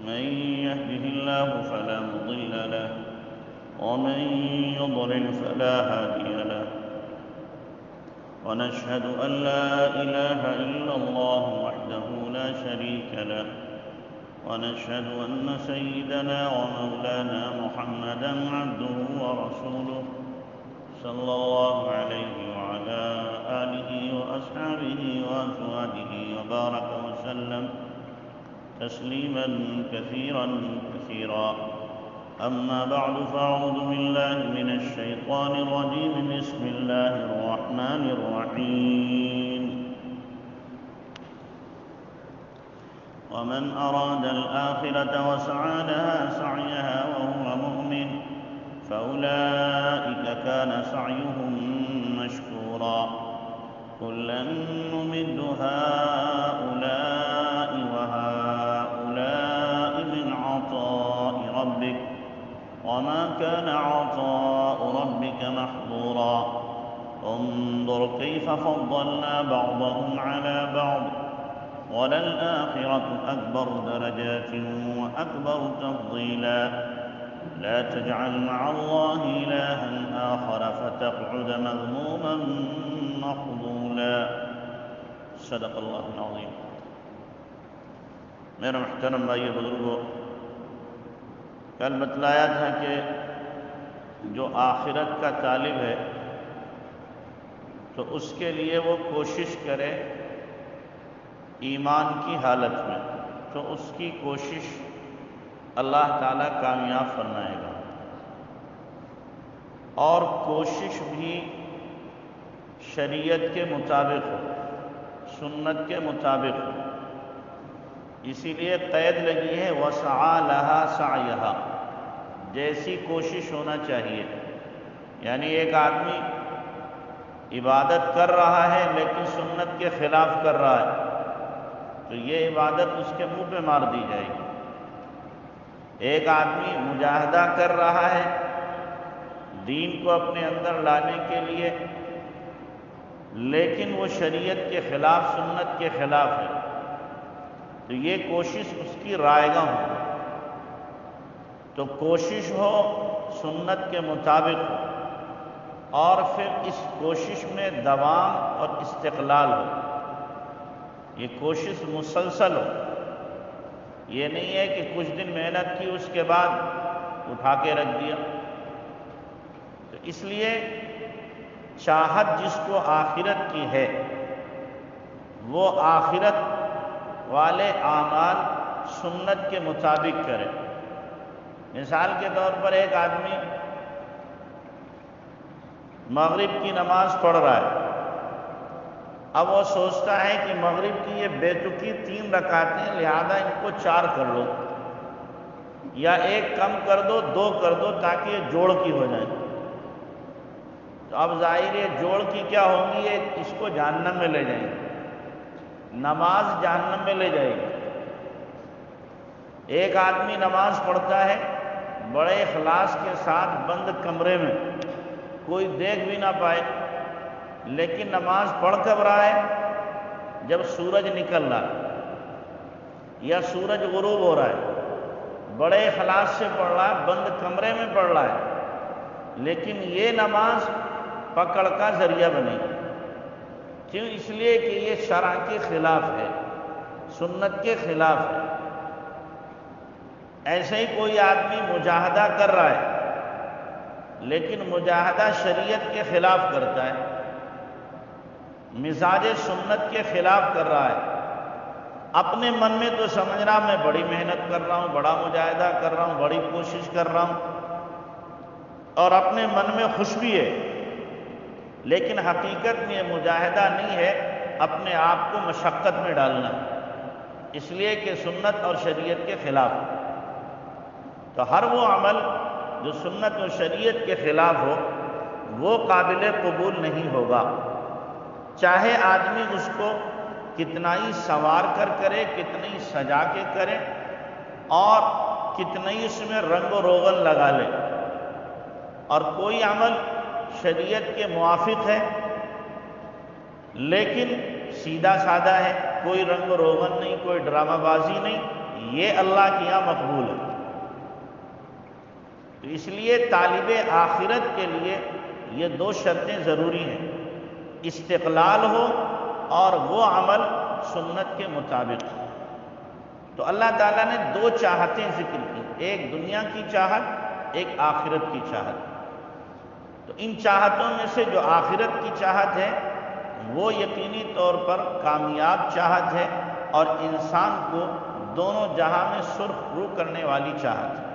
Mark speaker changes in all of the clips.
Speaker 1: من يهده الله فلا مضل له ومن يضلل فلا هادي له ونشهد أن لا إله إلا الله وحده لا شريك له ونشهد أن سيدنا ومولانا محمدًا عبده ورسوله صلى الله عليه وعلى آله وأصحابه وأزواجه وبارك وسلم تسليماً كثيراً كثيراً. أما بعد فأعوذ بالله من الشيطان الرجيم. بسم الله الرحمن الرحيم. ومن أراد الآخرة وسعى لها سعيها وهو مؤمن فأولئك كان سعيهم مشكورا. كلا نمد هؤلاء وهؤلاء من عطاء ربك وما كان عطاء ربك محظورا. انظر كيف فضلنا بعضهم على بعض وللآخرة أكبر درجات وأكبر تفضيلا. لا تجعل مع الله إلها آخر فتقعد مذموما مخذولا. صدق اللہ العظیم. میرے محترم بھائی بزرگوں، کل بتلایا تھا کہ جو آخرت کا طالب ہے تو اس کے لیے وہ کوشش کرے ایمان کی حالت میں، تو اس کی کوشش اللہ تعالیٰ کامیاب فرمائے گا، اور کوشش بھی شریعت کے مطابق ہو، سنت کے مطابق ہو. اسی لیے قید لگی ہے وَسَعَى لَهَا سَعْيَهَا، جیسی کوشش ہونا چاہیے. یعنی ایک آدمی عبادت کر رہا ہے لیکن سنت کے خلاف کر رہا ہے تو یہ عبادت اس کے منہ پہ مار دی جائے گی. ایک آدمی مجاہدہ کر رہا ہے دین کو اپنے اندر لانے کے لیے لیکن وہ شریعت کے خلاف، سنت کے خلاف ہے، تو یہ کوشش اس کی رائیگاں ہو. تو کوشش ہو سنت کے مطابق ہو، اور پھر اس کوشش میں دوام اور استقلال ہو. یہ کوشش مسلسل ہو. یہ نہیں ہے کہ کچھ دن محنت کی اس کے بعد اٹھا کے رکھ دیا. تو اس لیے چاہت جس کو آخرت کی ہے وہ آخرت والے اعمال سنت کے مطابق کرے. مثال کے طور پر ایک آدمی مغرب کی نماز پڑھ رہا ہے، اب وہ سوچتا ہے کہ مغرب کی یہ بے تکی 3 رکعتیں، لہذا ان کو 4 کر لو، یا 1 کم کر دو، 2 کر دو، تاکہ یہ جوڑ کی ہو جائیں. تو اب ظاہر یہ جوڑ کی کیا ہوں گی، یہ اس کو جہنم میں لے جائیں گے، نماز جہنم میں لے جائے گی. ایک آدمی نماز پڑھتا ہے بڑے اخلاص کے ساتھ بند کمرے میں، کوئی دیکھ بھی نہ پائے، لیکن نماز پڑھ کب رہا ہے جب سورج نکل رہا ہے یا سورج غروب ہو رہا ہے. بڑے اخلاص سے پڑھ رہا ہے، بند کمرے میں پڑھ رہا ہے، لیکن یہ نماز پکڑ کا ذریعہ بنے گی. کیوں؟ اس لیے کہ یہ شرع کے خلاف ہے، سنت کے خلاف ہے. ایسے ہی کوئی آدمی مجاہدہ کر رہا ہے لیکن مجاہدہ شریعت کے خلاف کرتا ہے، مزاج سنت کے خلاف کر رہا ہے. اپنے من میں تو سمجھ رہا میں بڑی محنت کر رہا ہوں، بڑا مجاہدہ کر رہا ہوں، بڑی کوشش کر رہا ہوں، اور اپنے من میں خوش بھی ہے، لیکن حقیقت میں یہ مجاہدہ نہیں ہے، اپنے آپ کو مشقت میں ڈالنا، اس لیے کہ سنت اور شریعت کے خلاف. تو ہر وہ عمل جو سنت اور شریعت کے خلاف ہو وہ قابل قبول نہیں ہوگا، چاہے آدمی اس کو کتنا ہی سنوار کر کرے، کتنا ہی سجا کے کرے، اور کتنا ہی اس میں رنگ و روغن لگا لے. اور کوئی عمل شریعت کے موافق ہے لیکن سیدھا سادہ ہے، کوئی رنگ و روغن نہیں، کوئی ڈرامہ بازی نہیں، یہ اللہ کے یہاں مقبول ہے۔ تو اس لیے طالب آخرت کے لیے یہ دو شرطیں ضروری ہیں، استقلال ہو اور وہ عمل سنت کے مطابق ہو۔ تو اللہ تعالیٰ نے دو چاہتیں ذکر کی، ایک دنیا کی چاہت، ایک آخرت کی چاہت۔ تو ان چاہتوں میں سے جو آخرت کی چاہت ہے وہ یقینی طور پر کامیاب چاہت ہے اور انسان کو دونوں جہاں میں سرخ رو کرنے والی چاہت ہے۔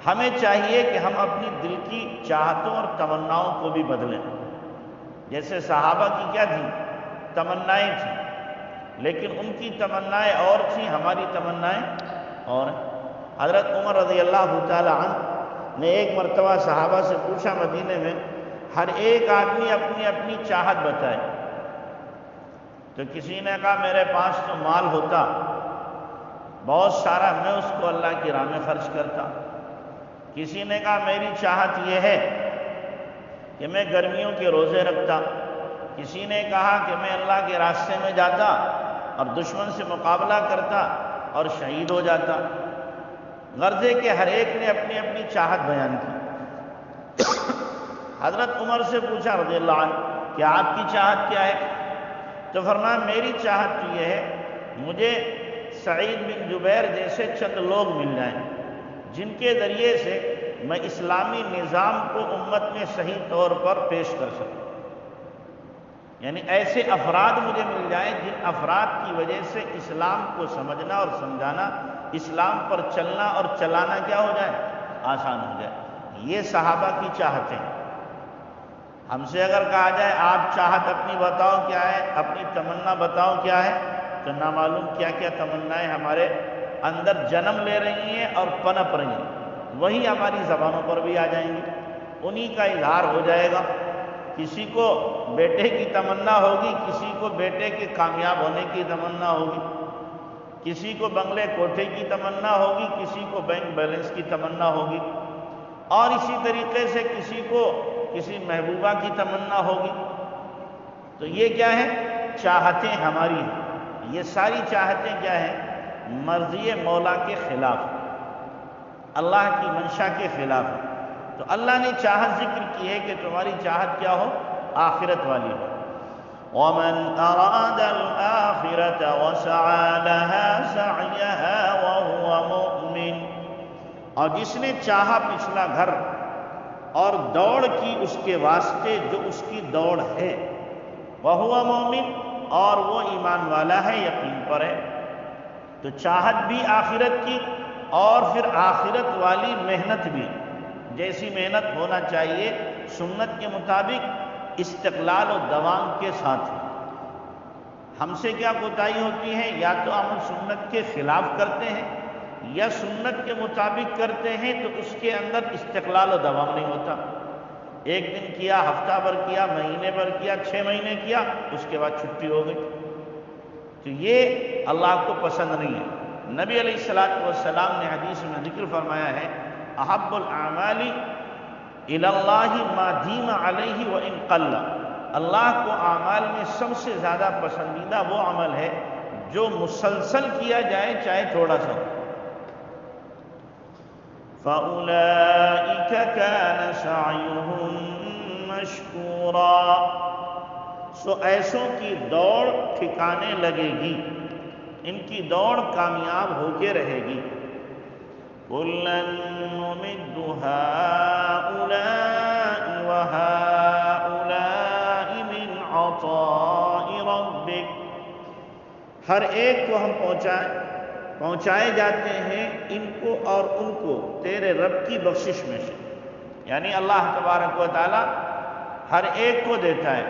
Speaker 1: ہمیں چاہیے کہ ہم اپنی دل کی چاہتوں اور تمناؤں کو بھی بدلیں۔ جیسے صحابہ کی کیا تھی؟ تمنائیں تھیں، لیکن ان کی تمنائیں اور تھیں، ہماری تمنائیں اور ہیں۔ حضرت عمر رضی اللہ تعالی عنہ نے ایک مرتبہ صحابہ سے پوچھا، مدینے میں ہر ایک آدمی اپنی اپنی چاہت بتائے۔ تو کسی نے کہا میرے پاس تو مال ہوتا بہت سارا، میں اس کو اللہ کی راہ میں خرچ کرتا۔ کسی نے کہا میری چاہت یہ ہے کہ میں گرمیوں کے روزے رکھتا۔ کسی نے کہا کہ میں اللہ کے راستے میں جاتا اور دشمن سے مقابلہ کرتا اور شہید ہو جاتا۔ غرض ہے کہ ہر ایک نے اپنی اپنی چاہت بیان کی۔ حضرت عمر سے پوچھا رضی اللہ عنہ کہ آپ کی چاہت کیا ہے؟ تو فرمایا میری چاہت تو یہ ہے مجھے سعید بن جبیر جیسے چند لوگ مل جائیں جن کے ذریعے سے میں اسلامی نظام کو امت میں صحیح طور پر پیش کر سکوں۔ یعنی ایسے افراد مجھے مل جائیں جن افراد کی وجہ سے اسلام کو سمجھنا اور سمجھانا، اسلام پر چلنا اور چلانا کیا ہو جائے؟ آسان ہو جائے۔ یہ صحابہ کی چاہتیں۔ ہم سے اگر کہا جائے آپ چاہت اپنی بتاؤ کیا ہے، اپنی تمنا بتاؤ کیا ہے، تو نامعلوم کیا کیا تمنائیں ہمارے اندر جنم لے رہی ہیں اور پنپ رہی ہیں، وہی ہماری زبانوں پر بھی آ جائیں گی، انہی کا اظہار ہو جائے گا۔ کسی کو بیٹے کی تمنا ہوگی، کسی کو بیٹے کے کامیاب ہونے کی تمنا ہوگی، کسی کو بنگلے کوٹھے کی تمنا ہوگی، کسی کو بینک بیلنس کی تمنا ہوگی، اور اسی طریقے سے کسی کو کسی محبوبہ کی تمنا ہوگی۔ تو یہ کیا ہے؟ چاہتیں ہماری ہیں۔ یہ ساری چاہتیں کیا ہیں؟ مرضی مولا کے خلاف، اللہ کی منشا کے خلاف ہے۔ تو اللہ نے چاہت ذکر کی ہے کہ تمہاری چاہت کیا ہو؟ آخرت والی ہو۔ وَمَنْ أَرَادَ الْآخِرَةَ وَسَعَى لَهَا سَعْيَهَا وَهُوَ مُؤْمِنٌ، اور جس نے چاہا پچھلا گھر اور دوڑ کی اس کے واسطے جو اس کی دوڑ ہے، وَهُوَ مُؤْمِنٌ، اور وہ ایمان والا ہے، یقین پر ہے۔ تو چاہت بھی آخرت کی اور پھر آخرت والی محنت بھی، جیسی محنت ہونا چاہیے سنت کے مطابق، استقلال و دوام کے ساتھ۔ ہم سے کیا کوتاہی ہوتی ہے؟ یا تو ہم سنت کے خلاف کرتے ہیں یا سنت کے مطابق کرتے ہیں تو اس کے اندر استقلال و دوام نہیں ہوتا۔ ایک دن کیا، ہفتہ بھر کیا، مہینے بھر کیا، 6 مہینے کیا، اس کے بعد چھٹی ہو گئی۔ تو یہ اللہ کو پسند نہیں ہے۔ نبی علیہ السلام نے حدیث میں ذکر فرمایا ہے، احب الاعمال الی اللہ ما دیم علیہ وان قل، اللہ کو اعمال میں سب سے زیادہ پسندیدہ وہ عمل ہے جو مسلسل کیا جائے چاہے تھوڑا سا۔ فَأُولَئِكَ كَانَ سَعْيُهُمْ مَشْكُورًا، سو ایسوں کی دوڑ ٹھکانے لگے گی، ان کی دوڑ کامیاب ہو کے رہے گی۔ كُلًّا نُّمِدُّ هَٰؤُلَاءِ وَهَٰؤُلَاءِ مِنْ عَطَاءِ رَبِّكَ، ہر ایک کو ہم پہنچائے جاتے ہیں ان کو اور ان کو تیرے رب کی بخشش میں سے۔ یعنی اللہ تبارک و تعالی ہر ایک کو دیتا ہے،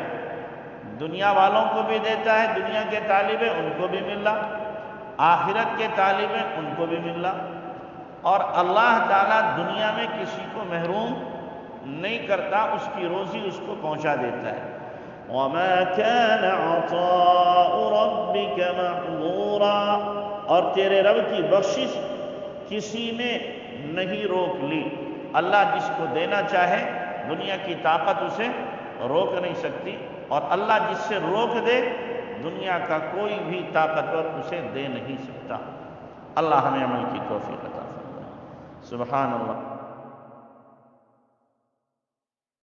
Speaker 1: دنیا والوں کو بھی دیتا ہے، دنیا کے طالب ہیں ان کو بھی مل رہا، آخرت کے طالب ہیں ان کو بھی مل رہا، اور اللہ تعالیٰ دنیا میں کسی کو محروم نہیں کرتا، اس کی روزی اس کو پہنچا دیتا ہے۔ وَمَا كَانَ عَطَاءُ رَبِّكَ مَحْظُورًا، اور تیرے رب کی بخشش کسی نے نہیں روک لی۔ اللہ جس کو دینا چاہے دنیا کی طاقت اسے روک نہیں سکتی، اور اللہ جس سے روک دے دنیا کا کوئی بھی طاقتور اسے دے نہیں سکتا۔ اللہ ہمیں عمل کی توفیق عطا فرمائے۔ سبحان اللہ۔